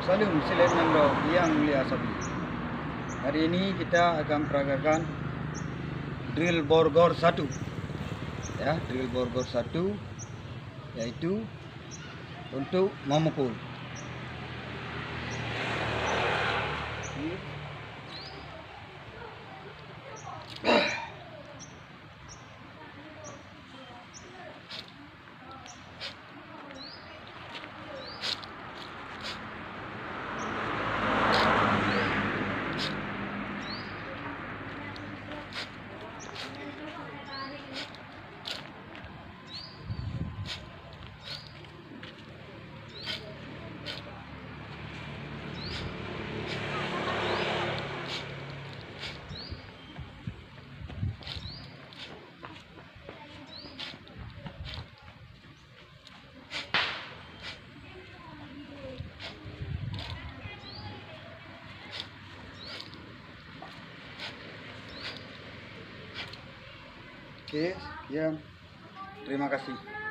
Salam Silenando yang mulia Sabi. Hari ini kita akan peragakan drill borgor 1. Ya, drill borgor 1 yaitu untuk memukul. Oke, sekian. Terima kasih.